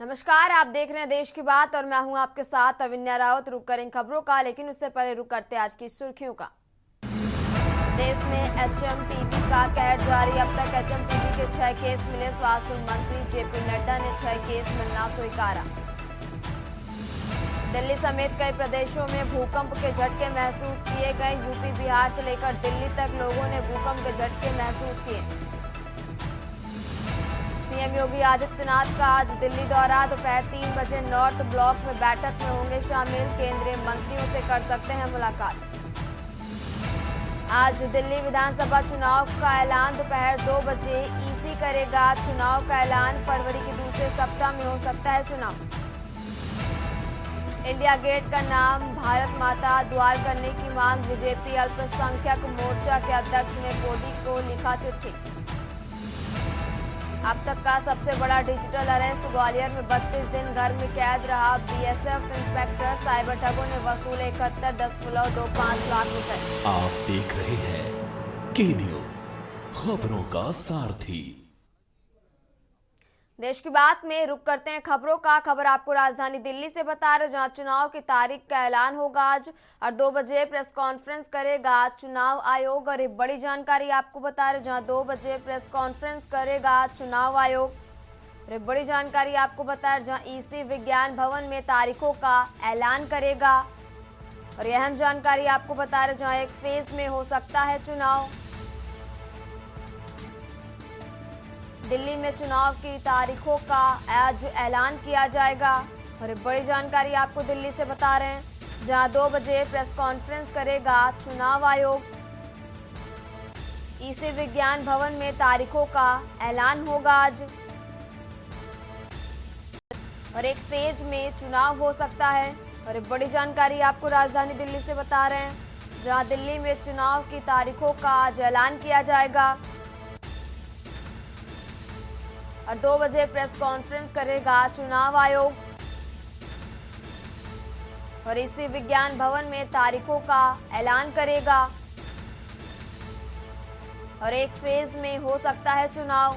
नमस्कार, आप देख रहे हैं देश की बात और मैं हूं आपके साथ अविन्या रावत। रुक करें खबरों का, लेकिन उससे पहले रुक करते आज की सुर्खियों का। देश में एचएमपीवी का कहर जारी। अब तक एचएमपीवी के 6 केस मिले। स्वास्थ्य मंत्री जेपी नड्डा ने 6 केस मिलना स्वीकारा। दिल्ली समेत कई प्रदेशों में भूकंप के झटके महसूस किए गए। यूपी बिहार से लेकर दिल्ली तक लोगों ने भूकंप के झटके महसूस किए। सीएम योगी आदित्यनाथ का आज दिल्ली दौरा। दोपहर 3 बजे नॉर्थ ब्लॉक में बैठक में होंगे शामिल। केंद्रीय मंत्रियों से कर सकते हैं मुलाकात। आज दिल्ली विधानसभा चुनाव का ऐलान। दोपहर 2 बजे ईसी करेगा चुनाव का ऐलान। फरवरी के दूसरे सप्ताह में हो सकता है चुनाव। इंडिया गेट का नाम भारत माता द्वार करने की मांग। बीजेपी अल्पसंख्यक मोर्चा के अध्यक्ष ने मोदी को लिखा चिट्ठी। अब तक का सबसे बड़ा डिजिटल अरेस्ट। ग्वालियर में 32 दिन घर में कैद रहा बीएसएफ इंस्पेक्टर। साइबर ठगों ने वसूले 71.25 लाख रुपए। आप देख रहे हैं के न्यूज, खबरों का सारथी। देश की बात में रुक करते हैं खबरों का। खबर आपको राजधानी दिल्ली से बता रहे, जहां चुनाव की तारीख का ऐलान होगा आज और 2 बजे प्रेस कॉन्फ्रेंस करेगा चुनाव आयोग। और एक बड़ी जानकारी आपको बता रहे, जहां 2 बजे प्रेस कॉन्फ्रेंस करेगा चुनाव आयोग। और एक बड़ी जानकारी आपको बता रहे, जहां ईसी विज्ञान भवन में तारीखों का ऐलान करेगा। और यह अहम जानकारी आपको बता रहे, जहां एक फेज में हो सकता है चुनाव। दिल्ली में चुनाव की तारीखों का आज ऐलान किया जाएगा। और एक बड़ी जानकारी आपको दिल्ली से बता रहे हैं, जहां 2 बजे प्रेस कॉन्फ्रेंस करेगा चुनाव आयोग। ईसी विज्ञान भवन में तारीखों का ऐलान होगा आज। और एक फेज में चुनाव हो सकता है। और एक बड़ी जानकारी आपको राजधानी दिल्ली से बता रहे हैं, जहां दिल्ली में चुनाव की तारीखों का आज ऐलान किया जाएगा। और 2 बजे प्रेस कॉन्फ्रेंस करेगा चुनाव आयोग। और इसी विज्ञान भवन में तारीखों का ऐलान करेगा। और एक फेज में हो सकता है चुनाव।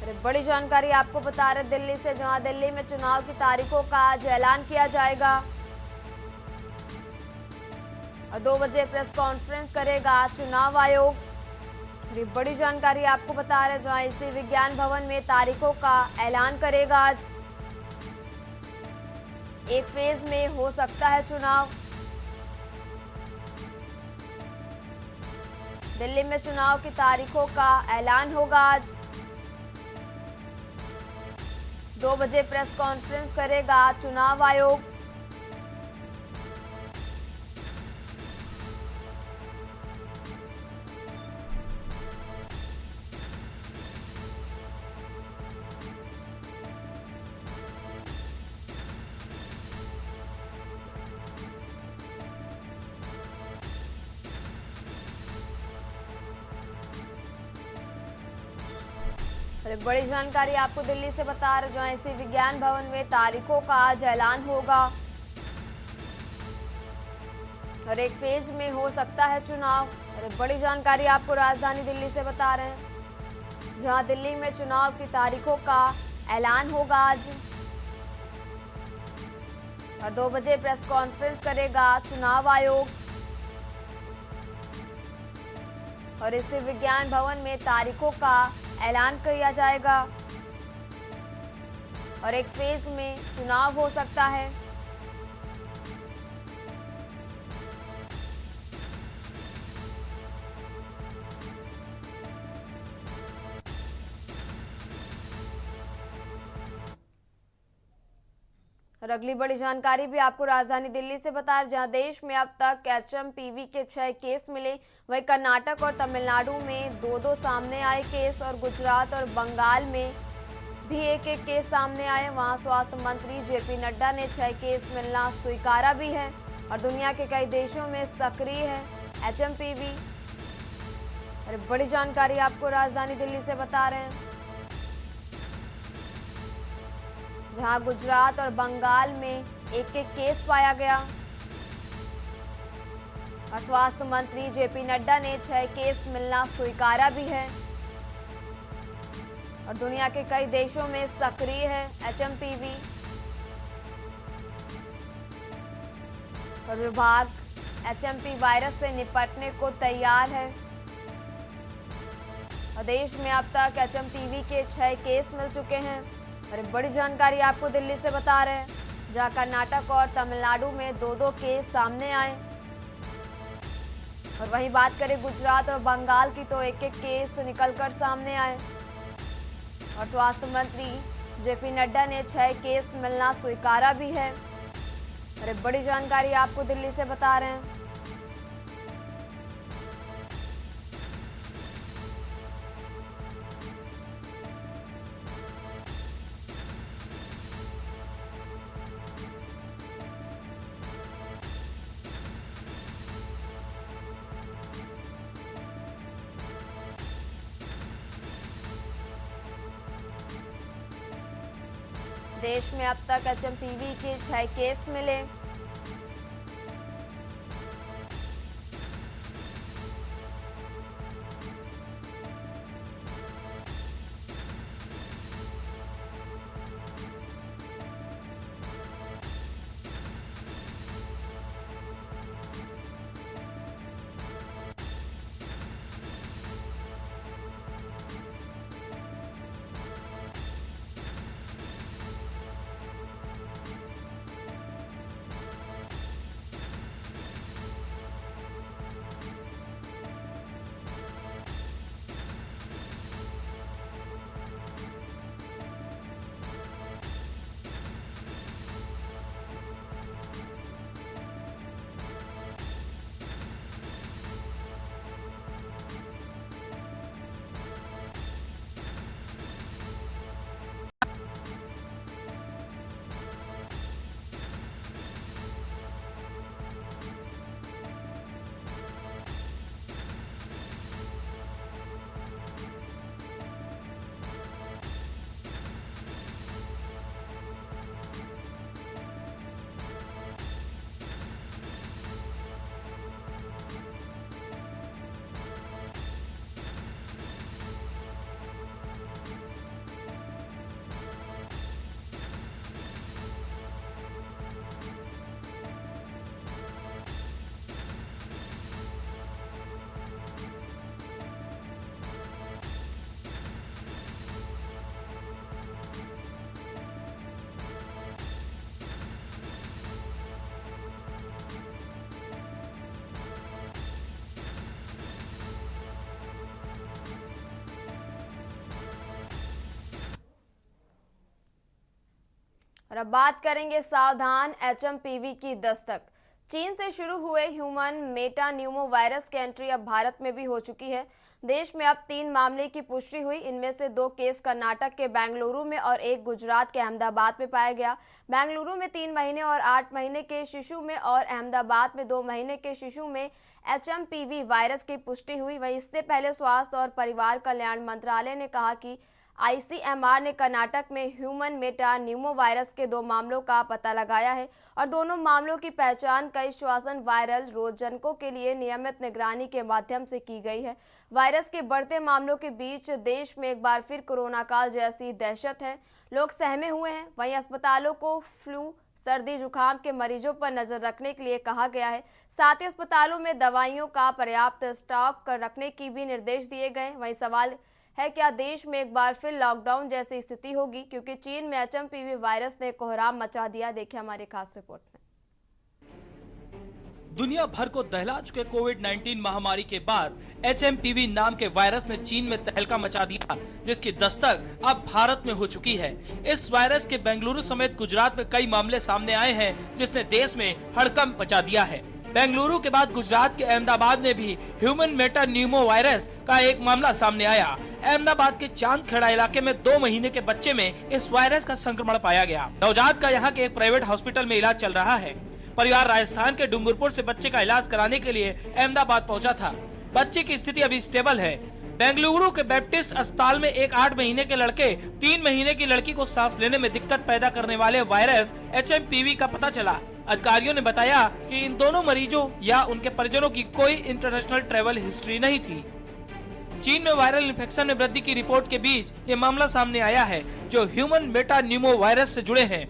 और एक बड़ी जानकारी आपको बता रहे दिल्ली से, जहां दिल्ली में चुनाव की तारीखों का आज ऐलान किया जाएगा। और 2 बजे प्रेस कॉन्फ्रेंस करेगा चुनाव आयोग। बड़ी जानकारी आपको बता रहे, जहां इसी विज्ञान भवन में तारीखों का ऐलान करेगा आज। एक फेज में हो सकता है चुनाव। दिल्ली में चुनाव की तारीखों का ऐलान होगा आज। 2 बजे प्रेस कॉन्फ्रेंस करेगा चुनाव आयोग। बड़ी जानकारी आपको दिल्ली से बता रहे, जहां इसी विज्ञान भवन में तारीखों का आज ऐलान होगा। और एक फेज में हो सकता है चुनाव। और बड़ी जानकारी आपको राजधानी दिल्ली से बता रहे हैं, जहां दिल्ली में चुनाव की तारीखों का ऐलान होगा आज। और 2 बजे प्रेस कॉन्फ्रेंस करेगा चुनाव आयोग। और इसी विज्ञान भवन में तारीखों का ऐलान किया जाएगा। और एक फेज में चुनाव हो सकता है। और अगली बड़ी जानकारी भी आपको राजधानी दिल्ली से बता रहे, जहां देश में अब तक एचएमपीवी के 6 केस मिले। वहीं कर्नाटक और तमिलनाडु में 2-2 सामने आए केस। और गुजरात और बंगाल में भी 1-1 केस सामने आए। वहां स्वास्थ्य मंत्री जेपी नड्डा ने 6 केस मिलना स्वीकारा भी है। और दुनिया के कई देशों में सक्रिय है एचएमपीवी। और बड़ी जानकारी आपको राजधानी दिल्ली से बता रहे हैं, जहां गुजरात और बंगाल में 1-1 केस पाया गया। और स्वास्थ्य मंत्री जेपी नड्डा ने 6 केस मिलना स्वीकारा भी है। और दुनिया के कई देशों में सक्रिय है HMPV। और विभाग HMP वायरस से निपटने को तैयार है। और देश में अब तक HMPV के 6 केस मिल चुके हैं। और एक बड़ी जानकारी आपको दिल्ली से बता रहे हैं, जहां कर्नाटक और तमिलनाडु में 2-2 केस सामने आए। और वहीं बात करें गुजरात और बंगाल की, तो 1-1 केस निकलकर सामने आए। और स्वास्थ्य मंत्री JP नड्डा ने 6 केस मिलना स्वीकारा भी है। और एक बड़ी जानकारी आपको दिल्ली से बता रहे हैं। देश में अब तक HMPV के 6 केस मिले। और अब बात करेंगे सावधान HMPV की दस्तक। चीन से शुरू हुए ह्यूमन मेटान्यूमो वायरस की एंट्री अब भारत में भी हो चुकी है। देश में अब 3 मामले की पुष्टि हुई। इनमें से 2 केस कर्नाटक के बेंगलुरु में और 1 गुजरात के अहमदाबाद में पाया गया। बेंगलुरु में 3 महीने और 8 महीने के शिशु में और अहमदाबाद में 2 महीने के शिशु में HMPV वायरस की पुष्टि हुई। वहीं इससे पहले स्वास्थ्य और परिवार कल्याण मंत्रालय ने कहा कि ICMR ने कर्नाटक में ह्यूमन मेटान्यूमो वायरस के 2 मामलों का पता लगाया है और दोनों मामलों की पहचान कई श्वसन वायरल रोगजनकों के लिए नियमित निगरानी के माध्यम से की गई है। वायरस के बढ़ते मामलों के बीच देश में एक बार फिर कोरोना काल जैसी दहशत है। लोग सहमे हुए हैं। वहीं अस्पतालों को फ्लू, सर्दी जुकाम के मरीजों पर नजर रखने के लिए कहा गया है। साथ ही अस्पतालों में दवाइयों का पर्याप्त स्टॉक कर रखने की भी निर्देश दिए गए। वहीं सवाल है क्या देश में एक बार फिर लॉकडाउन जैसी स्थिति होगी, क्योंकि चीन में HMPV वायरस ने कोहराम मचा दिया। देखिए हमारी खास रिपोर्ट में। दुनिया भर को दहला चुके कोविड-19 महामारी के बाद HMPV नाम के वायरस ने चीन में तहलका मचा दिया, जिसकी दस्तक अब भारत में हो चुकी है। इस वायरस के बेंगलुरु समेत गुजरात में कई मामले सामने आए हैं, जिसने देश में हड़कंप मचा दिया है। बेंगलुरु के बाद गुजरात के अहमदाबाद में भी ह्यूमन मेटान्यूमो वायरस का एक मामला सामने आया। अहमदाबाद के चांदखेड़ा इलाके में 2 महीने के बच्चे में इस वायरस का संक्रमण पाया गया। नवजात का यहाँ के एक प्राइवेट हॉस्पिटल में इलाज चल रहा है। परिवार राजस्थान के डूंगरपुर से बच्चे का इलाज कराने के लिए अहमदाबाद पहुंचा था। बच्चे की स्थिति अभी स्टेबल है। बेंगलुरु के बैप्टिस्ट अस्पताल में एक 8 महीने के लड़के 3 महीने की लड़की को सांस लेने में दिक्कत पैदा करने वाले वायरस HMPV का पता चला। अधिकारियों ने बताया कि इन दोनों मरीजों या उनके परिजनों की कोई इंटरनेशनल ट्रैवल हिस्ट्री नहीं थी। चीन में वायरल इन्फेक्शन में वृद्धि की रिपोर्ट के बीच ये मामला सामने आया है, जो ह्यूमन मेटान्यूमो वायरस से जुड़े हैं।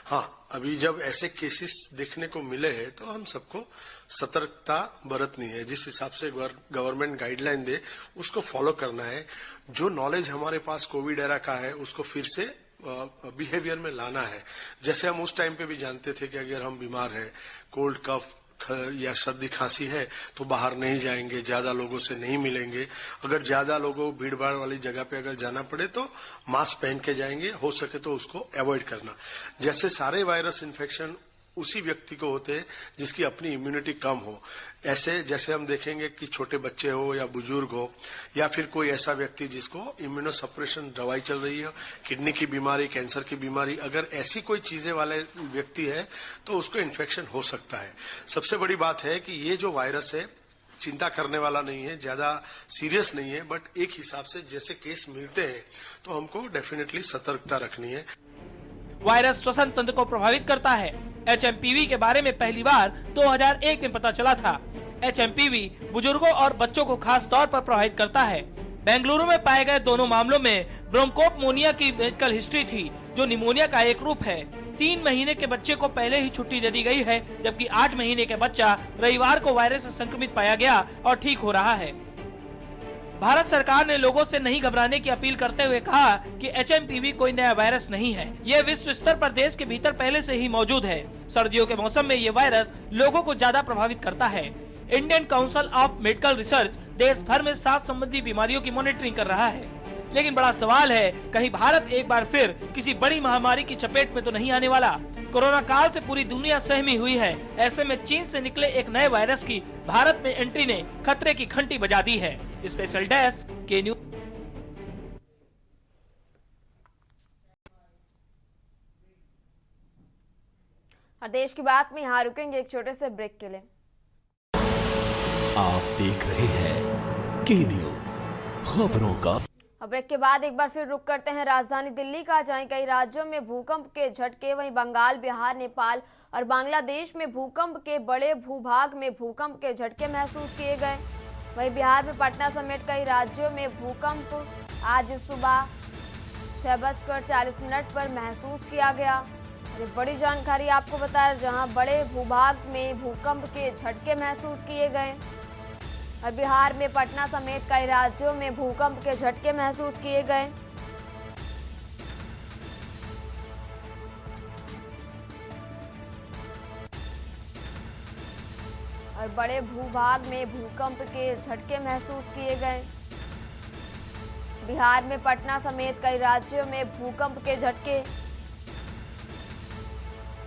हाँ, अभी जब ऐसे केसेस देखने को मिले हैं तो हम सबको सतर्कता बरतनी है। जिस हिसाब से गवर्नमेंट गाइडलाइन दे उसको फॉलो करना है। जो नॉलेज हमारे पास कोविड एरा का है उसको फिर से बिहेवियर में लाना है। जैसे हम उस टाइम पे भी जानते थे कि अगर हम बीमार है, कोल्ड कफ या सर्दी खांसी है तो बाहर नहीं जाएंगे, ज्यादा लोगों से नहीं मिलेंगे। अगर ज्यादा लोगों भीड़ भाड़ वाली जगह पे अगर जाना पड़े तो मास्क पहन के जाएंगे, हो सके तो उसको अवॉइड करना। जैसे सारे वायरस इन्फेक्शन उसी व्यक्ति को होते हैं जिसकी अपनी इम्यूनिटी कम हो। ऐसे जैसे हम देखेंगे कि छोटे बच्चे हो या बुजुर्ग हो या फिर कोई ऐसा व्यक्ति जिसको इम्यूनो सप्रेशन दवाई चल रही है, किडनी की बीमारी, कैंसर की बीमारी, अगर ऐसी कोई चीजें वाले व्यक्ति है तो उसको इन्फेक्शन हो सकता है। सबसे बड़ी बात है कि ये जो वायरस है चिंता करने वाला नहीं है, ज्यादा सीरियस नहीं है, बट एक हिसाब से जैसे केस मिलते हैं तो हमको डेफिनेटली सतर्कता रखनी है। वायरस श्वसन तंत्र को प्रभावित करता है। HMPV के बारे में पहली बार 2001 में पता चला था। HMPV बुजुर्गों और बच्चों को खास तौर पर प्रभावित करता है। बेंगलुरु में पाए गए दोनों मामलों में ब्रोंकोपमोनिया की मेडिकल हिस्ट्री थी, जो निमोनिया का एक रूप है। 3 महीने के बच्चे को पहले ही छुट्टी दे दी गई है, जबकि 8 महीने के बच्चा रविवार को वायरस से संक्रमित पाया गया और ठीक हो रहा है। भारत सरकार ने लोगों से नहीं घबराने की अपील करते हुए कहा कि HMPV कोई नया वायरस नहीं है। यह विश्व स्तर पर देश के भीतर पहले से ही मौजूद है। सर्दियों के मौसम में ये वायरस लोगों को ज्यादा प्रभावित करता है। Indian council of medical research देश भर में 7 संबंधी बीमारियों की मॉनिटरिंग कर रहा है। लेकिन बड़ा सवाल है, कहीं भारत एक बार फिर किसी बड़ी महामारी की चपेट में तो नहीं आने वाला। कोरोना काल से पूरी दुनिया सहमी हुई है। ऐसे में चीन से निकले एक नए वायरस की भारत में एंट्री ने खतरे की घंटी बजा दी है। स्पेशल डेस्क के न्यूज। और देश की बात में यहाँ रुकेंगे एक छोटे से ब्रेक के लिए। आप देख रहे हैं के न्यूज खबरों का। अब ब्रेक के बाद एक बार फिर रुक करते हैं राजधानी दिल्ली का, जहां कई राज्यों में भूकंप के झटके, वहीं बंगाल, बिहार, नेपाल और बांग्लादेश में भूकंप के बड़े भूभाग में भूकंप के झटके महसूस किए गए। वहीं बिहार में पटना समेत कई राज्यों में भूकंप आज सुबह 6:40 पर महसूस किया गया। ये बड़ी जानकारी आपको बता रहे, जहां बड़े भूभाग में भूकंप के झटके महसूस किए गए। और बिहार में पटना समेत कई राज्यों में भूकंप के झटके महसूस किए गए। और बड़े भूभाग में भूकंप के झटके महसूस किए गए। बिहार में पटना समेत कई राज्यों में भूकंप के झटके।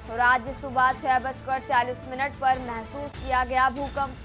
और आज सुबह 6:40 पर महसूस किया गया भूकंप।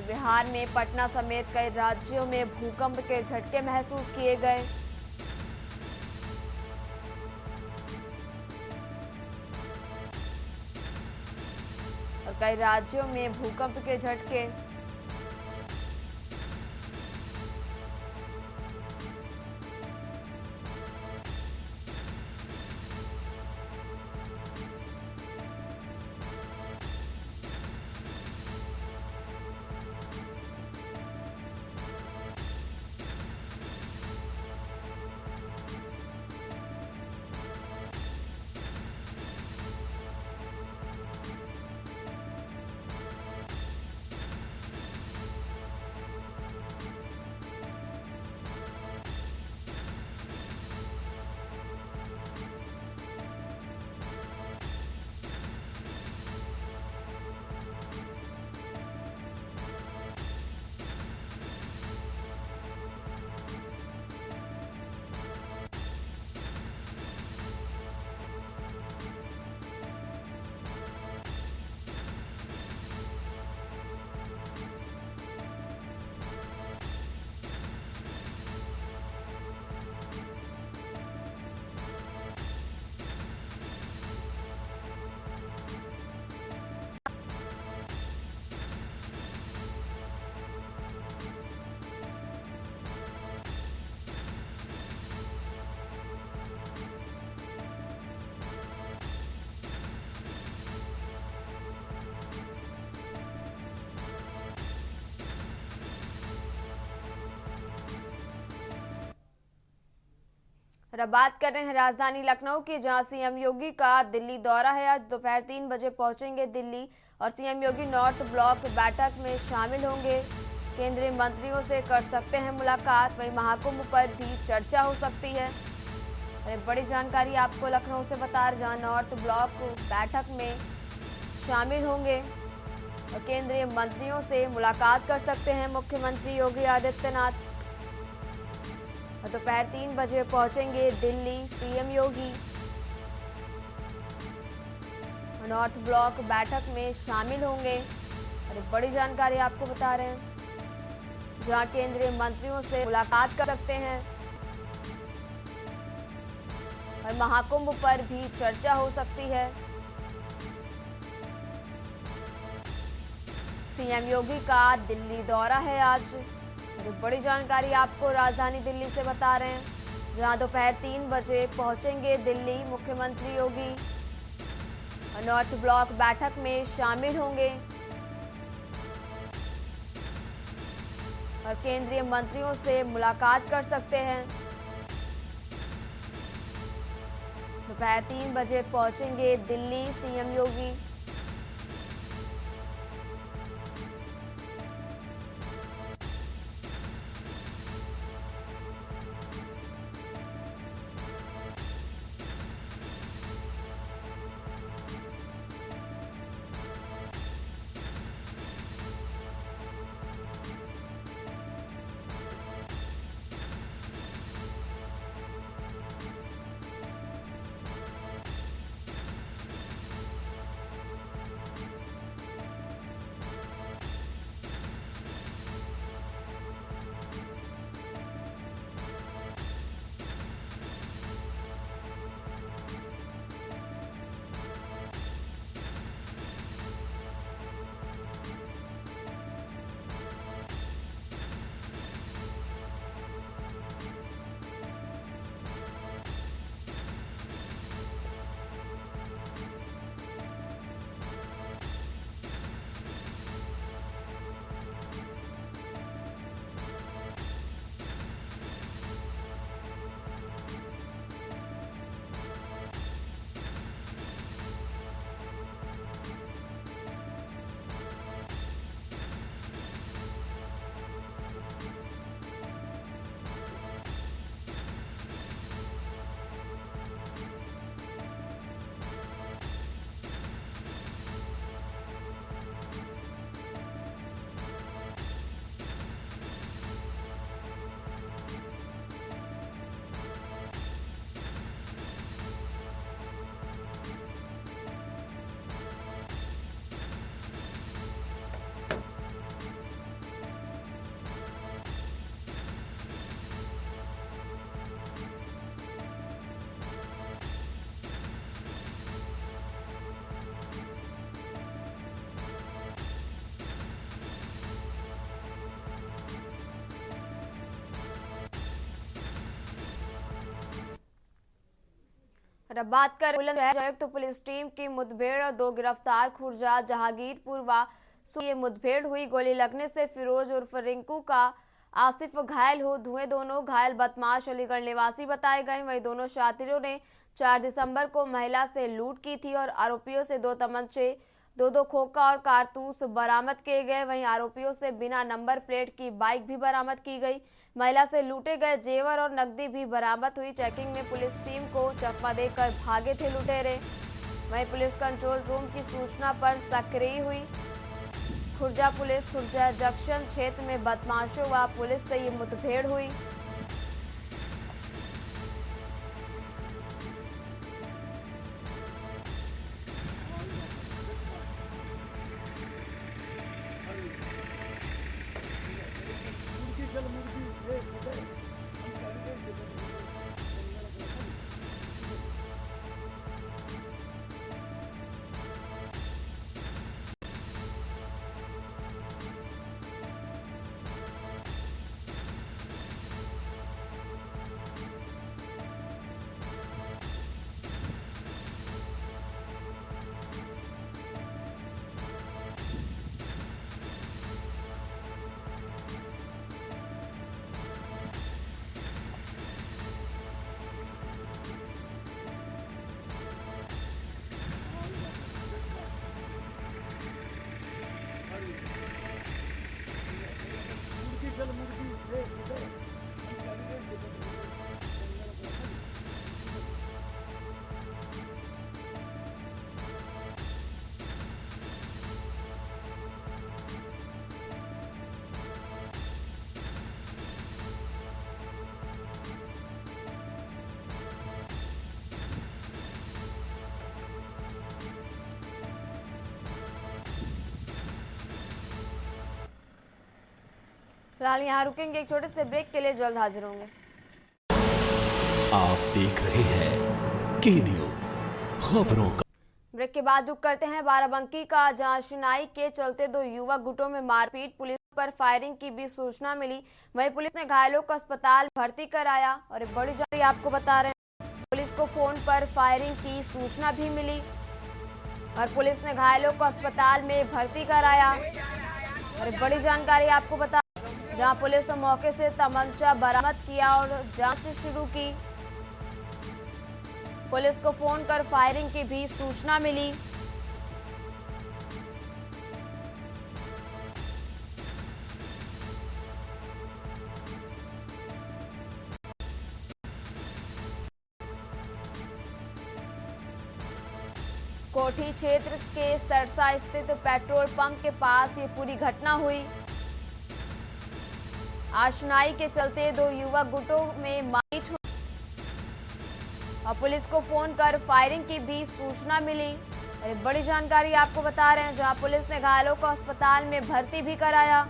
बिहार में पटना समेत कई राज्यों में भूकंप के झटके महसूस किए गए। और कई राज्यों में भूकंप के झटके। और अब बात कर रहे हैं राजधानी लखनऊ की, जहां सीएम योगी का दिल्ली दौरा है। आज दोपहर 3 बजे पहुंचेंगे दिल्ली और सीएम योगी नॉर्थ ब्लॉक बैठक में शामिल होंगे। केंद्रीय मंत्रियों से कर सकते हैं मुलाकात, वहीं महाकुंभ पर भी चर्चा हो सकती है। बड़ी जानकारी आपको लखनऊ से बता रहे, जहां नॉर्थ ब्लॉक बैठक में शामिल होंगे और केंद्रीय मंत्रियों से मुलाकात कर सकते हैं मुख्यमंत्री योगी आदित्यनाथ। दोपहर 3 बजे पहुंचेंगे दिल्ली सीएम योगी, नॉर्थ ब्लॉक बैठक में शामिल होंगे। और बड़ी जानकारी आपको बता रहे हैं, जहां केंद्रीय मंत्रियों से मुलाकात कर सकते हैं और महाकुंभ पर भी चर्चा हो सकती है। सीएम योगी का दिल्ली दौरा है आज। बड़ी जानकारी आपको राजधानी दिल्ली से बता रहे हैं, जहां दोपहर 3 बजे पहुंचेंगे दिल्ली मुख्यमंत्री योगी और नॉर्थ ब्लॉक बैठक में शामिल होंगे और केंद्रीय मंत्रियों से मुलाकात कर सकते हैं। दोपहर 3 बजे पहुंचेंगे दिल्ली सीएम योगी। और अब बात करें बुलंदशहर पुलिस टीम की मुठभेड़ और 2 गिरफ्तार खुर्जा जहांगीरपुर व ये मुठभेड़ हुई। गोली लगने से फिरोज उर्फ रिंकू का आसिफ घायल हो धुएं। दोनों घायल बदमाश अलीगढ़ निवासी बताए गए। वहीं दोनों शातिरों ने 4 दिसंबर को महिला से लूट की थी और आरोपियों से 2 तमंचे, 2 खोखा और कारतूस बरामद किए गए। वहीं आरोपियों से बिना नंबर प्लेट की बाइक भी बरामद की गई। महिला से लूटे गए जेवर और नकदी भी बरामद हुई। चेकिंग में पुलिस टीम को चकमा देकर भागे थे लुटेरे। वहीं पुलिस कंट्रोल रूम की सूचना पर सक्रिय हुई खुर्जा पुलिस। खुर्जा जंक्शन क्षेत्र में बदमाशों व पुलिस से ये मुठभेड़ हुई। फिलहाल यहाँ रुकेंगे, एक छोटे से ब्रेक के लिए जल्द हाजिर होंगे। आप देख रहे हैं के न्यूज खबरों का। ब्रेक के बाद रुक करते हैं बाराबंकी का, जहां शिनाई के चलते दो युवक गुटों में मारपीट, पुलिस पर फायरिंग की भी सूचना मिली। वहीं पुलिस ने घायलों को अस्पताल भर्ती कराया। और एक बड़ी जानकारी आपको बता रहे हैं, पुलिस को फोन पर फायरिंग की सूचना भी मिली और पुलिस ने घायलों को अस्पताल में भर्ती कराया। और एक बड़ी जानकारी आपको बता, जहां पुलिस ने मौके से तमंचा बरामद किया और जांच शुरू की। पुलिस को फोन कर फायरिंग की भी सूचना मिली। कोठी क्षेत्र के सरसा स्थित पेट्रोल पंप के पास ये पूरी घटना हुई। आशनाई के चलते दो युवक गुटों में मारपीट हुई और पुलिस को फोन कर फायरिंग की भी सूचना मिली। और बड़ी जानकारी आपको बता रहे हैं, जहां पुलिस ने घायलों को अस्पताल में भर्ती भी कराया।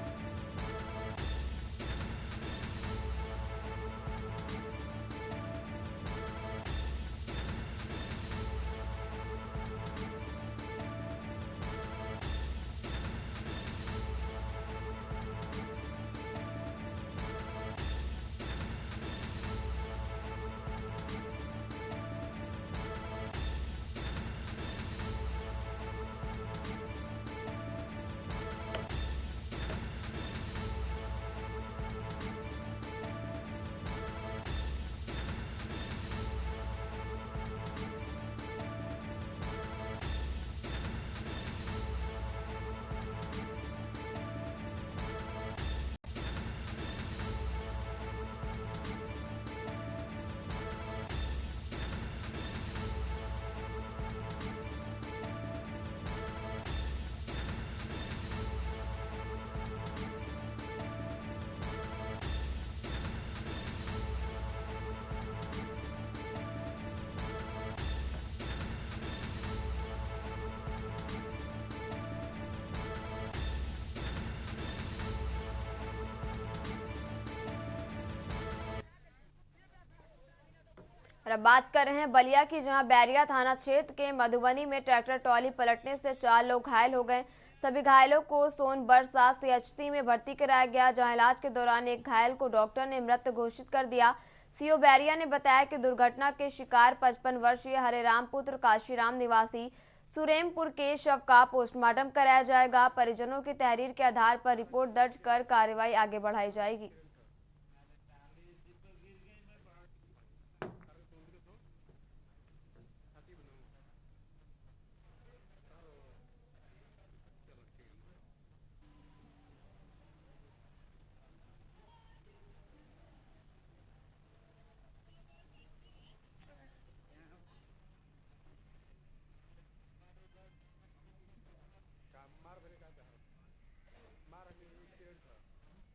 और अब बात कर रहे हैं बलिया की, जहां बैरिया थाना क्षेत्र के मधुबनी में ट्रैक्टर ट्रॉली पलटने से 4 लोग घायल हो गए। सभी घायलों को सोनबरसा सीएचसी में भर्ती कराया गया, जहां इलाज के दौरान एक घायल को डॉक्टर ने मृत घोषित कर दिया। सीओ बैरिया ने बताया कि दुर्घटना के शिकार 55 वर्षीय हरेराम पुत्र काशीराम निवासी सुरेमपुर के शव का पोस्टमार्टम कराया जाएगा। परिजनों की तहरीर के आधार पर रिपोर्ट दर्ज कर कार्रवाई आगे बढ़ाई जाएगी।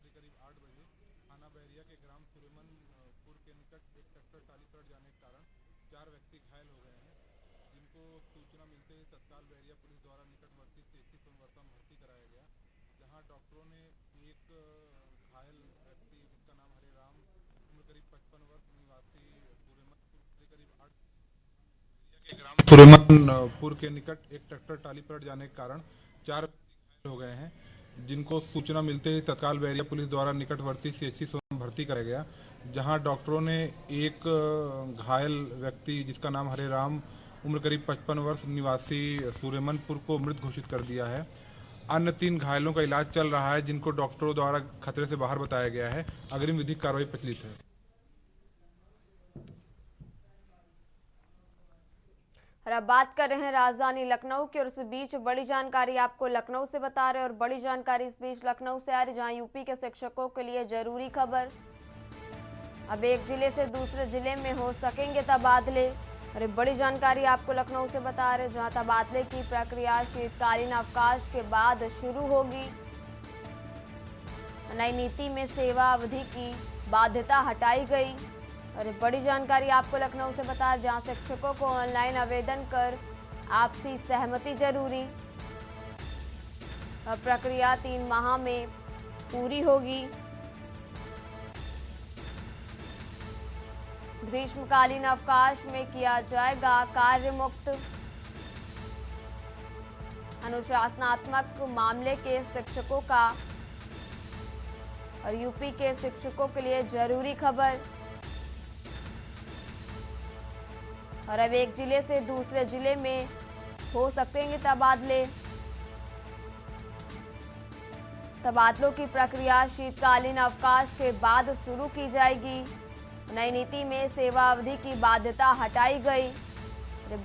करीब 8 बजे थाना बैरिया के ग्राम सुरेमनपुर के निकट एक ट्रैक्टर ट्राली पलट जाने के कारण 4 व्यक्ति घायल हो गए हैं, जिनको सूचना मिलते ही तत्काल बैरिया पुलिस द्वारा निकटवर्ती सीएचसी सोनबरसा में भर्ती कराया गया, जहां डॉक्टरों ने एक घायल व्यक्ति जिसका नाम हरेराम उम्र करीब 55 वर्ष निवासी सुरेमनपुर करीब 8 के ग्राम सुरेमनपुर के निकट एक ट्रैक्टर ट्राली पलट जाने के कारण 4 घायल हो गए हैं, जिनको सूचना मिलते ही तत्काल बैरिया पुलिस द्वारा निकटवर्ती सीएचसी सोनबरसा में भर्ती कराया गया, जहां डॉक्टरों ने एक घायल व्यक्ति जिसका नाम हरेराम उम्र करीब 55 वर्ष निवासी सुरेमनपुर को मृत घोषित कर दिया है। अन्य 3 घायलों का इलाज चल रहा है, जिनको डॉक्टरों द्वारा खतरे से बाहर बताया गया है। अग्रिम विधिक कार्रवाई प्रचलित है। और अब बात कर रहे हैं राजधानी लखनऊ की और इस बीच बड़ी जानकारी आपको लखनऊ से बता रहे हैं और बड़ी जानकारी इस बीच लखनऊ से आ रही जहां यूपी के शिक्षकों के लिए जरूरी खबर। अब एक जिले से दूसरे जिले में हो सकेंगे तबादले। और एक बड़ी जानकारी आपको लखनऊ से बता रहे हैं जहां तबादले की प्रक्रिया शीतकालीन अवकाश के बाद शुरू होगी। नई नीति में सेवा अवधि की बाध्यता हटाई गई। और बड़ी जानकारी आपको लखनऊ से बता जहां शिक्षकों को ऑनलाइन आवेदन कर आपसी सहमति जरूरी। और प्रक्रिया 3 माह में पूरी होगी। ग्रीष्मकालीन अवकाश में किया जाएगा कार्य मुक्त। अनुशासनात्मक मामले के शिक्षकों का और यूपी के शिक्षकों के लिए जरूरी खबर। और अब एक जिले से दूसरे जिले में हो सकते हैं तबादले। तबादलों की प्रक्रिया शीतकालीन अवकाश के बाद शुरू की जाएगी। नई नीति में सेवा अवधि की बाध्यता हटाई गई।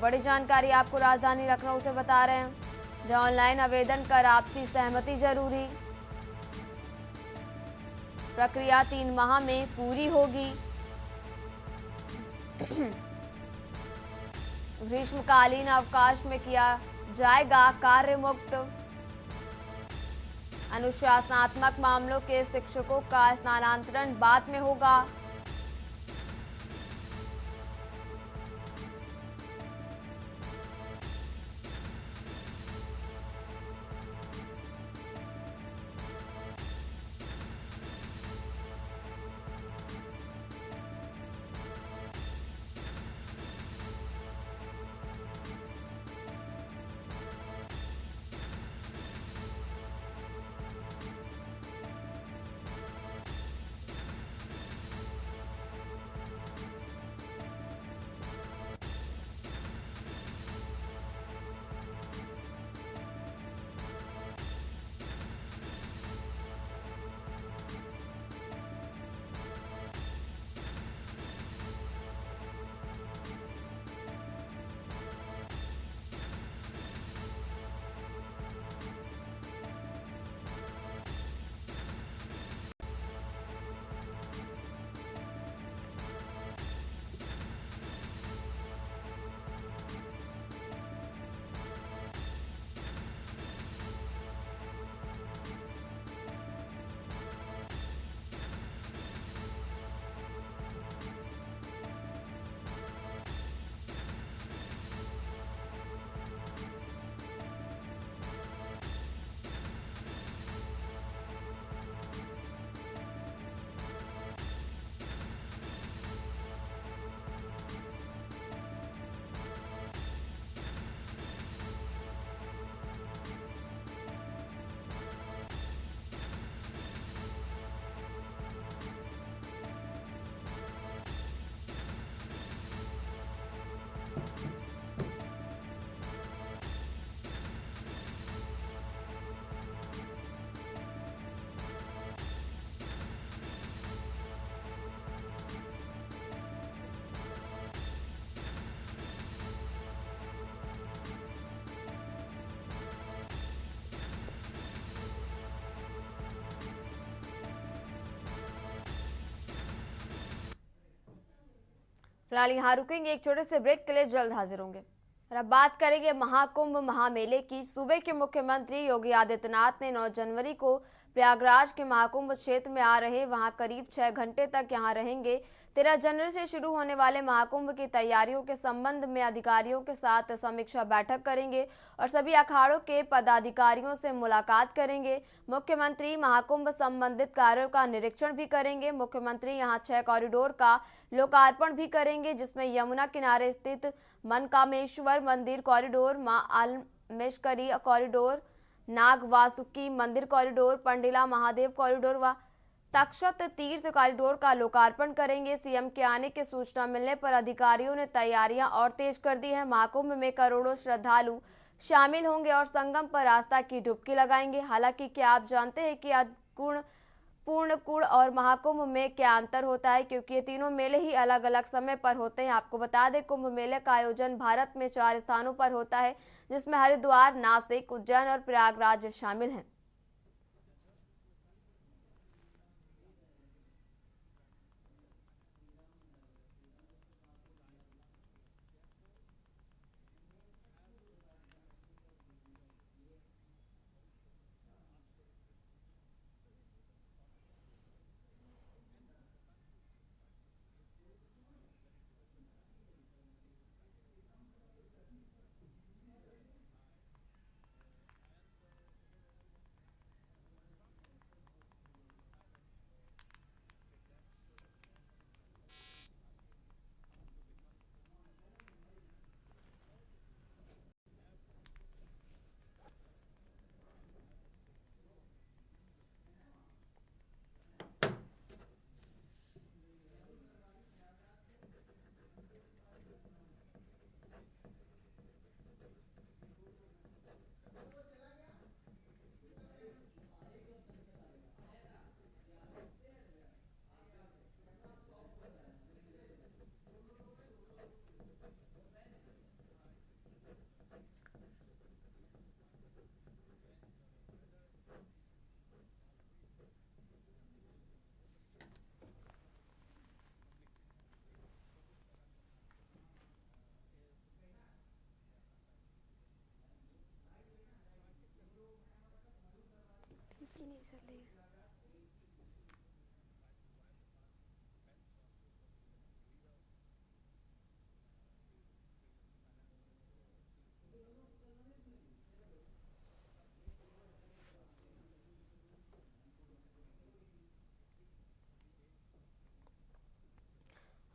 बड़ी जानकारी आपको राजधानी लखनऊ से बता रहे हैं जहां ऑनलाइन आवेदन कर आपसी सहमति जरूरी। प्रक्रिया 3 माह में पूरी होगी। ग्रीष्मकालीन अवकाश में किया जाएगा कार्य मुक्त। अनुशासनात्मक मामलों के शिक्षकों का स्थानांतरण बाद में होगा। फिलहाल यहाँ रुकेंगे, एक छोटे से ब्रेक के लिए जल्द हाजिर होंगे। और अब बात करेंगे महाकुंभ महामेले की। सूबे के मुख्यमंत्री योगी आदित्यनाथ ने 9 जनवरी को प्रयागराज के महाकुंभ क्षेत्र में आ रहे वहां करीब 6 घंटे तक यहां रहेंगे। 13 जनवरी से शुरू होने वाले महाकुंभ की तैयारियों के संबंध में अधिकारियों के साथ समीक्षा बैठक करेंगे और सभी अखाड़ों के पदाधिकारियों से मुलाकात करेंगे। मुख्यमंत्री महाकुंभ संबंधित कार्यों का निरीक्षण भी करेंगे। मुख्यमंत्री यहां 6 कॉरिडोर का लोकार्पण भी करेंगे, जिसमें यमुना किनारे स्थित मनकामेश्वर मंदिर कॉरिडोर, मां आलमेश्वरी कॉरिडोर, नाग वासुकी मंदिर कॉरिडोर, पंडिला महादेव कॉरिडोर व तक्षत तीर्थ कॉरिडोर का लोकार्पण करेंगे। सीएम के आने की सूचना मिलने पर अधिकारियों ने तैयारियां और तेज कर दी है। महाकुंभ में करोड़ों श्रद्धालु शामिल होंगे और संगम पर आस्था की डुबकी लगाएंगे। हालांकि क्या आप जानते हैं कि पूर्ण कुंभ और महाकुंभ में क्या अंतर होता है, क्योंकि ये तीनों मेले ही अलग अलग समय पर होते हैं। आपको बता दें, कुंभ मेले का आयोजन भारत में 4 स्थानों पर होता है, जिसमें हरिद्वार, नासिक, उज्जैन और प्रयागराज शामिल हैं।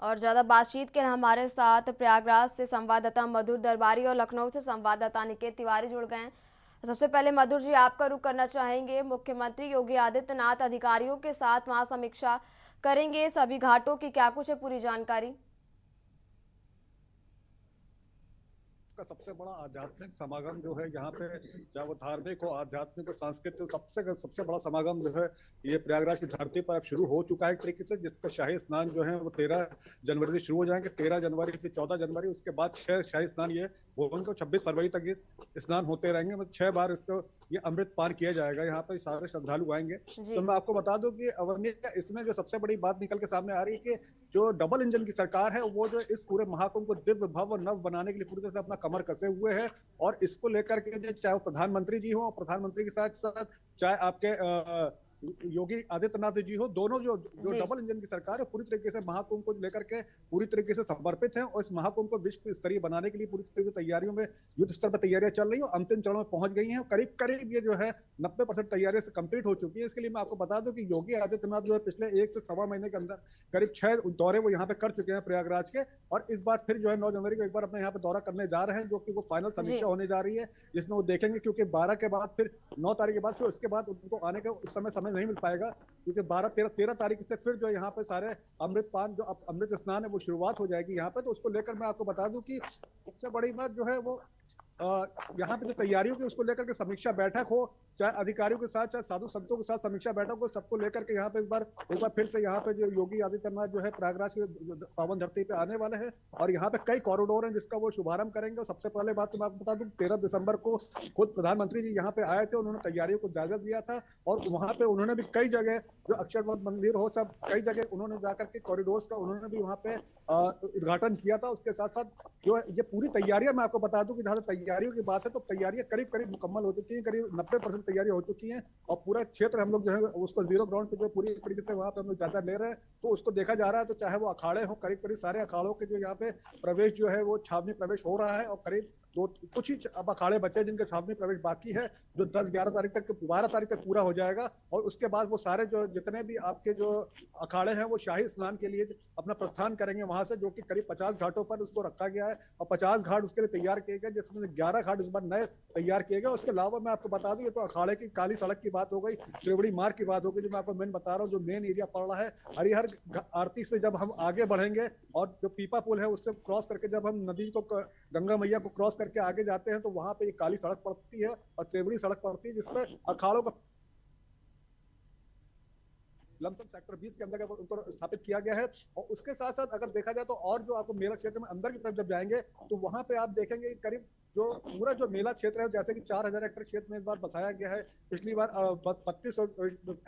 और ज्यादा बातचीत के लिए हमारे साथ प्रयागराज से संवाददाता मधुर दरबारी और लखनऊ से संवाददाता निकेत तिवारी जुड़ गए हैं। सबसे पहले मधुर जी, आपका रुख करना चाहेंगे। मुख्यमंत्री योगी आदित्यनाथ अधिकारियों के साथ वहां समीक्षा करेंगे, सभी घाटों की क्या कुछ है पूरी जानकारी? का सबसे बड़ा आध्यात्मिक समागम जो है यहाँ पे, चाहे वो धार्मिक हो, आध्यात्मिक हो, सांस्कृतिक, सबसे बड़ा समागम जो है ये प्रयागराज की धरती पर अब शुरू हो चुका है एक तरीके से, जिसका शाही स्नान जो है वो 13 जनवरी से शुरू हो जाएंगे। 13 जनवरी से 14 जनवरी, उसके बाद 6 शाही स्नान ये वो उनको 26 फरवरी तक ये स्नान होते रहेंगे। मतलब 6 बार इसको ये अमृत पान किया जाएगा। यहाँ पे सारे श्रद्धालु आएंगे। तो मैं आपको बता दूं कि अवनी, इसमें जो सबसे बड़ी बात निकल के सामने आ रही है कि जो डबल इंजन की सरकार है वो जो इस पूरे महाकुंभ को दिव्य भव्य और नव बनाने के लिए पूरी तरह से अपना कमर कसे हुए है। और इसको लेकर के चाहे वो प्रधानमंत्री जी हो, प्रधानमंत्री के साथ साथ चाहे आपके योगी आदित्यनाथ जी हो, दोनों जो डबल इंजन की सरकार है पूरी तरीके से महाकुंभ को लेकर के पूरी तरीके से समर्पित है। और इस महाकुंभ को विश्व स्तरीय बनाने के लिए पूरी तरीके से तैयारियों में, युद्ध स्तर पर तैयारियां चल रही है, अंतिम चरण में पहुंच गई हैं। करीब करीब ये जो है 90% तैयारियां से कंप्लीट हो चुकी है। इसके लिए मैं आपको बता दूं कि योगी आदित्यनाथ जो है पिछले 1 से सवा महीने के अंदर करीब 6 दौरे वो यहाँ पे कर चुके हैं प्रयागराज के, और इस बार फिर जो है 9 जनवरी को एक बार अपने यहाँ पे दौरा करने जा रहे हैं, जो कि वो फाइनल समीक्षा होने जा रही है, जिसमें वो देखेंगे, क्योंकि 12 के बाद फिर 9 तारीख के बाद फिर उसके बाद उनको आने का उस समय नहीं मिल पाएगा, क्योंकि 13 तारीख से फिर जो यहाँ पे सारे अमृत पान, जो अमृत स्नान है वो शुरुआत हो जाएगी यहाँ पे। तो उसको लेकर मैं आपको बता दूं कि सबसे बड़ी बात जो है वो यहाँ पे जो तैयारियों की उसको लेकर के समीक्षा बैठक हो, चाहे अधिकारियों के साथ, चाहे साधु संतों के साथ समीक्षा बैठक हो, सबको लेकर के यहाँ पे एक बार फिर से यहाँ पे जो योगी आदित्यनाथ जो है प्रयागराज के पावन धरती पे आने वाले हैं। और यहाँ पे कई कॉरिडोर हैं जिसका वो शुभारंभ करेंगे। और सबसे पहले बात तो मैं आपको बता दूं, 13 दिसंबर को खुद प्रधानमंत्री जी यहाँ पे आए थे, उन्होंने तैयारियों को जायजा दिया था, और वहां पे उन्होंने भी कई जगह जो अक्षरवत मंदिर हो, सब कई जगह उन्होंने जाकर के कॉरिडोर्स का उन्होंने भी वहाँ पे उद्घाटन किया था। उसके साथ साथ जो ये पूरी तैयारियां, मैं आपको बता दूं कि जहां तैयारियों की बात है तो तैयारियां करीब करीब मुकम्मल हो चुकी हैं, करीब 90% तैयारियां हो चुकी हैं। और पूरा क्षेत्र हम लोग जो है उसको जीरो ग्राउंड पे जो पूरी तरीके से वहां पे हम लोग जायजा ले रहे हैं, तो उसको देखा जा रहा है। तो चाहे वो अखाड़े हो, करीब करीब सारे अखाड़ों के जो यहाँ पे प्रवेश जो है वो छावनी प्रवेश हो रहा है, और करीब कुछ ही अब अखाड़े बचे जिनके छावनी प्रवेश बाकी है, जो 10-11 तारीख तक, 12 तारीख तक पूरा हो जाएगा। और उसके बाद वो सारे जो जितने भी आपके जो अखाड़े हैं वो शाही स्नान के लिए अपना प्रस्थान करेंगे वहां से, जो कि करीब 50 घाटों पर उसको रखा गया है, और 50 घाट उसके लिए तैयार किए गए, जिसमें से 11 घाट इस बार नए तैयार किए गए। उसके अलावा मैं आपको बता दूं, ये तो अखाड़े की काली सड़क की बात हो गई, त्रिवेणी मार्ग की बात हो गई, जो मैं आपको मेन बता रहा हूँ, जो मेन एरिया पड़ रहा है हरिहर आरती से जब हम आगे बढ़ेंगे और जो पीपा पुल है उससे क्रॉस करके जब हम नदी को, गंगा मैया को क्रॉस करके आगे जाते हैं, तो वहां पे एक काली सड़क पड़ती है और त्रिवेणी सड़क पड़ती है, जिसमें अखाड़ों का लमसम सेक्टर 20 के अंदर उनको स्थापित किया गया है। और उसके साथ साथ अगर देखा जाए तो और जो आपको मेला क्षेत्र में अंदर की तरफ जब जाएंगे तो वहां पे आप देखेंगे करीब जो पूरा जो मेला क्षेत्र है, जैसे कि 4000 हेक्टेयर क्षेत्र में इस बार बसाया गया है, पिछली बार 3200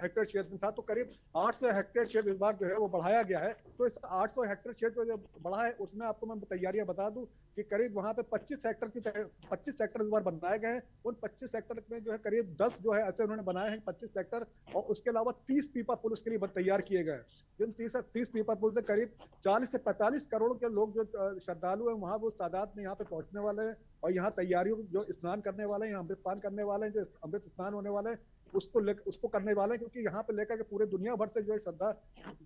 हेक्टेयर क्षेत्र में था, तो करीब 800 हेक्टेयर क्षेत्र इस बार जो है वो बढ़ाया गया है। तो इस 800 हेक्टेयर क्षेत्र जो बढ़ा है उसमें आपको मैं तैयारियां बता दूं कि करीब वहां पे 25 सेक्टर इस बार बनाए गए हैं। उन 25 सेक्टर में जो है करीब 10 जो है ऐसे उन्होंने बनाए हैं 25 सेक्टर, और उसके अलावा 30 पीपा पुल उसके लिए तैयार किए गए। जिन 30 पीपा पुल से करीब 40 से 45 करोड़ के लोग जो श्रद्धालु हैं वहां वो तादाद में यहाँ पे पहुंचने वाले हैं, और यहाँ तैयारियों जो स्नान करने वाले हैं, यहाँ अमृतपान करने वाले हैं, जो अमृत स्नान होने वाले हैं उसको करने वाले हैं, क्योंकि यहाँ पे लेकर के पूरे दुनिया भर से जो है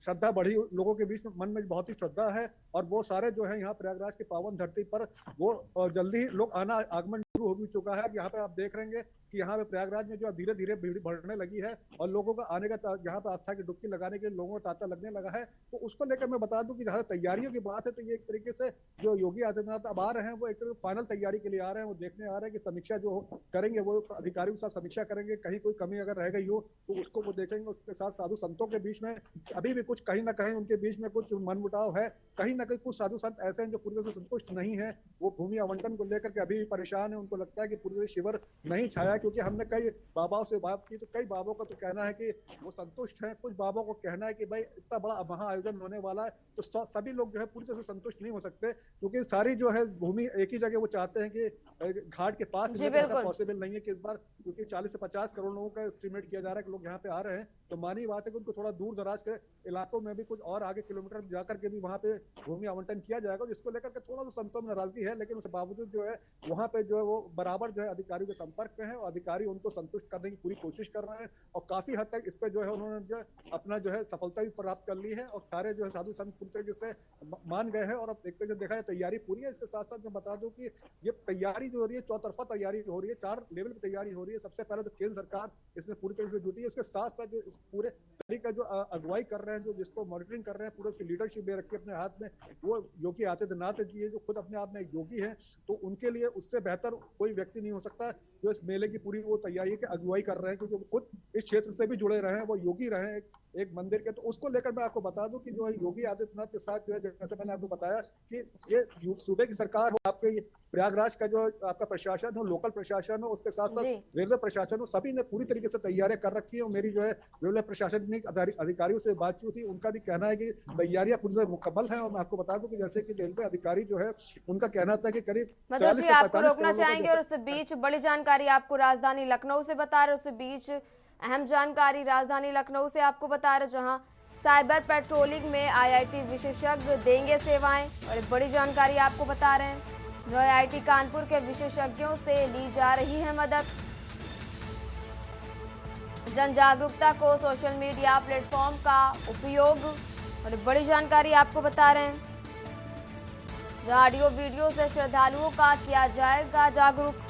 श्रद्धा बढ़ी, लोगों के बीच में मन में बहुत ही श्रद्धा है, और वो सारे जो है यहाँ प्रयागराज की पावन धरती पर वो जल्दी ही लोग आगमन शुरू हो भी चुका है। यहाँ पे आप देख रहे हैं कि यहाँ पे प्रयागराज में जो धीरे धीरे भीड़ बढ़ने लगी है और लोगों का आने का यहाँ पे आस्था की डुबकी लगाने के लिए लोगों का तांता लगने लगा है। तो उसको लेकर मैं बता दूं कि जहाँ तैयारियों की बात है तो ये एक तरीके से जो योगी आदित्यनाथ अब आ रहे हैं वो एक तरीके फाइनल तैयारी के लिए आ रहे हैं। वो देखने आ रहे हैं कि समीक्षा जो करेंगे वो अधिकारियों के साथ समीक्षा करेंगे, कहीं कोई कमी अगर रह गई हो तो उसको वो देखेंगे। उसके साथ साधु संतों के बीच में अभी भी कुछ कहीं ना कहीं उनके बीच में कुछ मनमुटाव है, कहीं ना कहीं कुछ साधु संत ऐसे हैं जो पूरी तरह से संतुष्ट नहीं है, वो भूमि आवंटन को लेकर के अभी भी परेशान है। उनको लगता है कि पूरी तरह शिविर नहीं छाया, क्योंकि हमने कई बाबाओं से बात की तो कई बाबों का तो कहना है कि वो संतुष्ट है, कुछ बाबों को कहना है कि भाई इतना बड़ा महा आयोजन होने वाला है तो सभी लोग जो है पूरी तरह से संतुष्ट नहीं हो सकते, क्योंकि सारी जो है भूमि एक ही जगह वो चाहते हैं कि घाट के पास ऐसा पॉसिबल नहीं है कि इस बार, क्योंकि 40 से 50 करोड़ लोगों का एस्टिमेट किया जा रहा है कि लोग यहाँ पे आ रहे हैं, तो मानी बात है कि उनको थोड़ा दूर दराज के इलाकों में भी कुछ और आगे किलोमीटर जाकर के भी वहाँ पे भूमि आवंटन किया जाएगा, जिसको लेकर के थोड़ा सा संतों में नाराजगी है। लेकिन उसके बावजूद जो है वहाँ पे जो है वो बराबर जो है अधिकारियों के संपर्क में है और अधिकारी उनको संतुष्ट करने की पूरी कोशिश कर रहे हैं, और काफी हद तक इस पे जो है उन्होंने जो अपना जो है सफलता भी प्राप्त कर ली है, और सारे जो है साधु संत पूरी तरीके से मान गए हैं। और अब देखते हैं देखा जाए तैयारी पूरी है। इसके साथ साथ मैं बता दूं कि ये तैयारी जो हो रही है चौतरफा तैयारी हो रही है, 4 लेवल पे तैयारी हो रही है। सबसे पहले तो केंद्र सरकार इसमें पूरी तरीके से जुटी है, उसके साथ साथ जो पूरे का जो अगुवाई कर रहे हैं, जो जिसको मॉनिटरिंग कर रहे हैं, पूरे उसकी लीडरशिप ले रखी है अपने हाथ में, वो योगी आदित्यनाथ जी है, जो खुद अपने आप में एक योगी है। तो उनके लिए उससे बेहतर कोई व्यक्ति नहीं हो सकता जो इस मेले की पूरी वो तैयारी की अगुवाई कर रहे हैं, क्योंकि खुद इस क्षेत्र से भी जुड़े रहे हैं, वो योगी रहे हैं एक मंदिर के। तो उसको लेकर मैं आपको बता दूं कि जो है योगी आदित्यनाथ के साथ जो है, जैसे मैंने आपको बताया कि ये सूबे की सरकार हो, आपके प्रयागराज का जो आपका प्रशासन हो, लोकल प्रशासन हो, उसके साथ साथ रेलवे प्रशासन हो, सभी ने पूरी तरीके से तैयारियां कर रखी है। और मेरी जो है रेलवे प्रशासनिक अधिकारियों से बातचीत हुई, उनका भी कहना है कि तैयारियां पूरी तरह मुकम्मल है। और मैं आपको बता दूं कि जैसे कि रेलवे अधिकारी जो है उनका कहना था कि करीब 40 से 45 आपको रोकना चाहेंगे। और उस बीच बड़ी जानकारी आपको राजधानी लखनऊ से बता रहे, उस बीच अहम जानकारी राजधानी लखनऊ से आपको बता रहे, जहां साइबर पेट्रोलिंग में IIT विशेषज्ञ देंगे सेवाएं। और एक बड़ी जानकारी आपको बता रहे हैं, जो IIT कानपुर के विशेषज्ञों से ली जा रही है मदद। जन जागरूकता को सोशल मीडिया प्लेटफॉर्म का उपयोग। और एक बड़ी जानकारी आपको बता रहे हैं, जो ऑडियो वीडियो से श्रद्धालुओं का किया जाएगा जागरूक।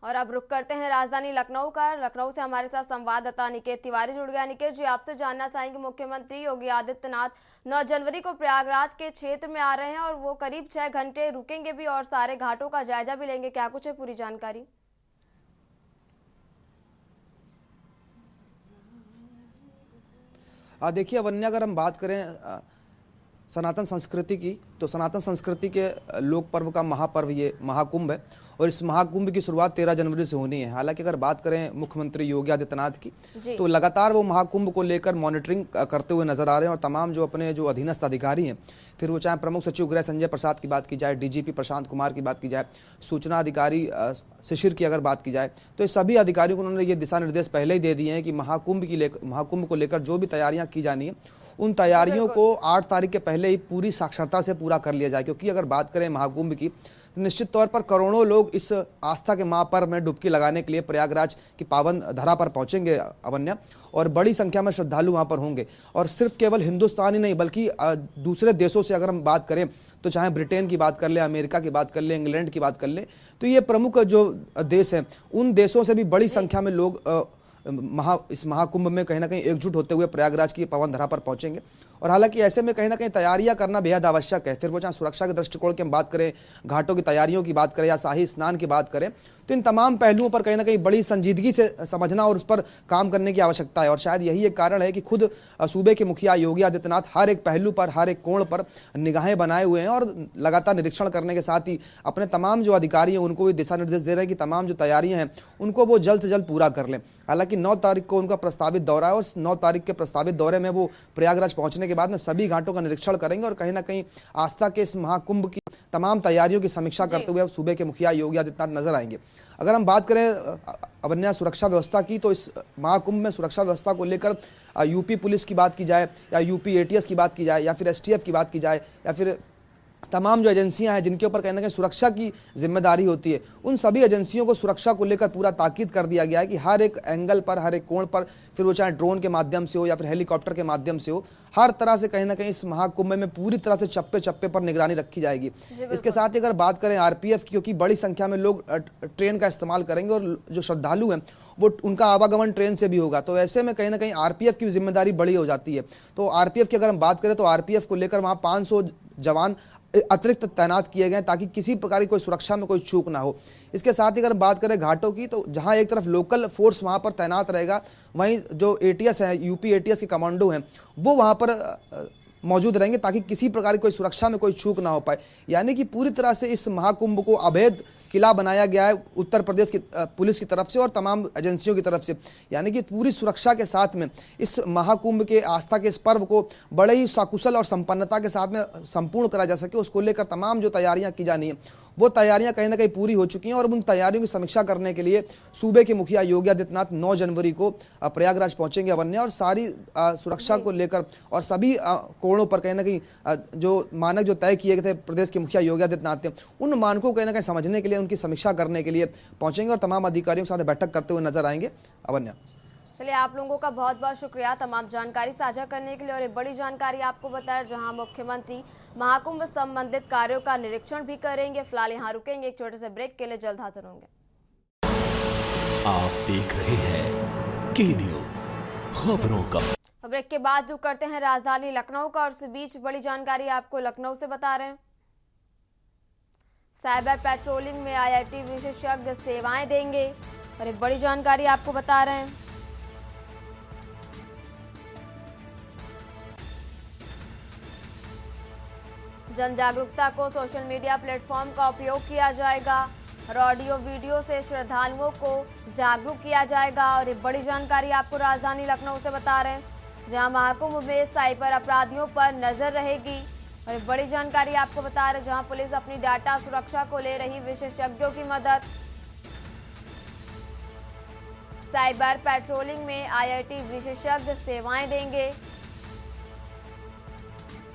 और अब रुक करते हैं राजधानी लखनऊ का। लखनऊ से हमारे साथ संवाददाता निकेत तिवारी जुड़ गया। निकेत जी, आपसे जानना चाहेंगे, मुख्यमंत्री योगी आदित्यनाथ 9 जनवरी को प्रयागराज के क्षेत्र में आ रहे हैं और वो करीब 6 घंटे रुकेंगे भी और सारे घाटों का जायजा भी लेंगे, क्या कुछ है पूरी जानकारी? देखिए अवन्या, अगर हम बात करें सनातन संस्कृति की, तो सनातन संस्कृति के लोक पर्व का महापर्व ये महाकुंभ है, और इस महाकुंभ की शुरुआत 13 जनवरी से होनी है। हालांकि अगर बात करें मुख्यमंत्री योगी आदित्यनाथ की, तो लगातार वो महाकुंभ को लेकर मॉनिटरिंग करते हुए नजर आ रहे हैं, और तमाम जो अपने जो अधीनस्थ अधिकारी हैं, फिर वो चाहे प्रमुख सचिव गृह संजय प्रसाद की बात की जाए, DGP प्रशांत कुमार की बात की जाए, सूचना अधिकारी शिशिर की अगर बात की जाए, तो इस सभी अधिकारियों को उन्होंने ये दिशा निर्देश पहले ही दे दिए हैं कि महाकुंभ को लेकर जो भी तैयारियां की जानी है, उन तैयारियों को 8 तारीख के पहले ही पूरी साक्षरता से पूरा कर लिया जाए। क्योंकि अगर बात करें महाकुंभ की, तो निश्चित तौर पर करोड़ों लोग इस आस्था के महापर्व में डुबकी लगाने के लिए प्रयागराज की पावन धरा पर पहुंचेंगे अवन्या, और बड़ी संख्या में श्रद्धालु वहां पर होंगे। और सिर्फ केवल हिंदुस्तान ही नहीं बल्कि दूसरे देशों से अगर हम बात करें तो चाहे ब्रिटेन की बात कर लें, अमेरिका की बात कर लें, इंग्लैंड की बात कर लें, तो ये प्रमुख जो देश हैं उन देशों से भी बड़ी संख्या में लोग इस महाकुंभ में कहीं ना कहीं एकजुट होते हुए प्रयागराज की पावन धरा पर पहुंचेंगे। और हालांकि ऐसे में कहीं ना कहीं तैयारियां करना बेहद आवश्यक है। फिर वो चाहे सुरक्षा के दृष्टिकोण की हम बात करें, घाटों की तैयारियों की बात करें या शाही स्नान की बात करें, तो इन तमाम पहलुओं पर कहीं ना कहीं बड़ी संजीदगी से समझना और उस पर काम करने की आवश्यकता है। और शायद यही एक कारण है कि खुद सूबे के मुखिया योगी आदित्यनाथ हर एक पहलू पर, हर एक कोण पर निगाहें बनाए हुए हैं और लगातार निरीक्षण करने के साथ ही अपने तमाम जो अधिकारी हैं उनको भी दिशा निर्देश दे रहे हैं कि तमाम जो तैयारियां हैं उनको वो जल्द से जल्द पूरा कर लें। हालांकि 9 तारीख को उनका प्रस्तावित दौरा है और 9 तारीख के प्रस्तावित दौरे में वो प्रयागराज पहुंचने के बाद में सभी घाटों का निरीक्षण करेंगे और कहीं ना कहीं आस्था के इस महाकुंभ की तमाम तैयारियों की समीक्षा करते हुए सूबे के मुखिया योगी आदित्यनाथ नजर आएंगे। अगर हम बात करें अवन्या सुरक्षा व्यवस्था की, तो इस महाकुंभ में सुरक्षा व्यवस्था को लेकर यूपी पुलिस की बात की जाए या यूपी एटीएस की बात की जाए या फिर एसटीएफ की बात की जाए या फिर तमाम जो एजेंसियां हैं जिनके ऊपर कहीं ना कहीं सुरक्षा की जिम्मेदारी होती है, उन सभी एजेंसियों को सुरक्षा को लेकर पूरा ताकीद कर दिया गया है कि हर एक एंगल पर, हर एक कोण पर, फिर वो चाहे ड्रोन के माध्यम से हो या फिर हेलीकॉप्टर के माध्यम से हो, हर तरह से कहीं ना कहीं इस महाकुंभ में पूरी तरह से चप्पे चप्पे पर निगरानी रखी जाएगी। इसके साथ ही अगर बात करें आरपीएफ की, क्योंकि बड़ी संख्या में लोग ट्रेन का इस्तेमाल करेंगे और जो श्रद्धालु हैं वो उनका आवागमन ट्रेन से भी होगा, तो ऐसे में कहीं ना कहीं आरपीएफ की जिम्मेदारी बड़ी हो जाती है। तो आरपीएफ की अगर हम बात करें तो आरपीएफ को लेकर वहाँ 500 जवान अतिरिक्त तैनात किए गए ताकि किसी प्रकार की कोई सुरक्षा में कोई चूक ना हो। इसके साथ ही अगर बात करें घाटों की, तो जहां एक तरफ लोकल फोर्स वहां पर तैनात रहेगा, वहीं जो एटीएस है, यूपी एटीएस के कमांडो हैं, वो वहां पर मौजूद रहेंगे ताकि किसी प्रकार की कोई सुरक्षा में कोई चूक ना हो पाए। यानी कि पूरी तरह से इस महाकुंभ को अवैध किला बनाया गया है उत्तर प्रदेश की पुलिस की तरफ से और तमाम एजेंसियों की तरफ से। यानी कि पूरी सुरक्षा के साथ में इस महाकुंभ के आस्था के इस पर्व को बड़े ही सकुशल और संपन्नता के साथ में संपूर्ण करा जा सके, उसको लेकर तमाम जो तैयारियां की जानी है वो तैयारियां कहीं ना कहीं पूरी हो चुकी हैं। और उन तैयारियों की समीक्षा करने के लिए सूबे के मुखिया योगी आदित्यनाथ 9 जनवरी को प्रयागराज पहुंचेंगे अवन्या, और सारी सुरक्षा को लेकर और सभी कोणों पर कहीं ना कहीं जो मानक जो तय किए गए थे प्रदेश के मुखिया योगी आदित्यनाथ ने, उन मानकों को कहीं ना कहीं समझने के लिए, उनकी समीक्षा करने के लिए पहुंचेंगे और तमाम अधिकारियों के साथ बैठक करते हुए नजर आएंगे। अवन्या, चलिए, आप लोगों का बहुत बहुत शुक्रिया तमाम जानकारी साझा करने के लिए। और एक बड़ी जानकारी आपको बताया जहां मुख्यमंत्री महाकुंभ संबंधित कार्यों का निरीक्षण भी करेंगे। फिलहाल यहां रुकेंगे एक छोटे से ब्रेक के लिए, जल्द हाजिर होंगे। आप देख रहे हैं के न्यूज़ खबरों का। ब्रेक के बाद रुक करते हैं राजधानी लखनऊ का, और इस बीच बड़ी जानकारी आपको लखनऊ से बता रहे हैं। साइबर पेट्रोलिंग में आईआईटी विशेषज्ञ सेवाएं देंगे, और एक बड़ी जानकारी आपको बता रहे हैं। जन जागरूकता को सोशल मीडिया प्लेटफॉर्म का उपयोग किया जाएगा और ऑडियो वीडियो से श्रद्धालुओं को जागरूक किया जाएगा। और एक बड़ी जानकारी आपको राजधानी लखनऊ से बता रहे हैं, जहां महाकुंभ में साइबर अपराधियों पर नजर रहेगी। और एक बड़ी जानकारी आपको बता रहे हैं, जहां पुलिस अपनी डाटा सुरक्षा को ले रही विशेषज्ञों की मदद। साइबर पेट्रोलिंग में आईआईटी विशेषज्ञ सेवाएं देंगे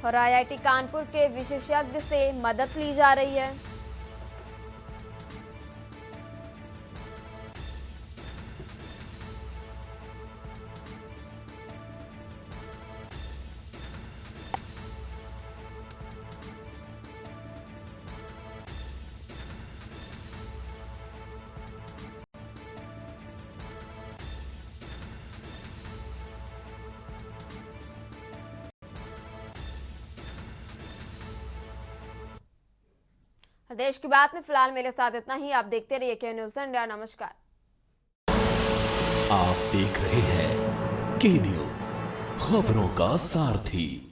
और आईआईटी कानपुर के विशेषज्ञ से मदद ली जा रही है। देश की बात में फिलहाल मेरे साथ इतना ही। आप देखते रहिए के न्यूज़ इंडिया। नमस्कार। आप देख रहे हैं के न्यूज़ खबरों का सारथी।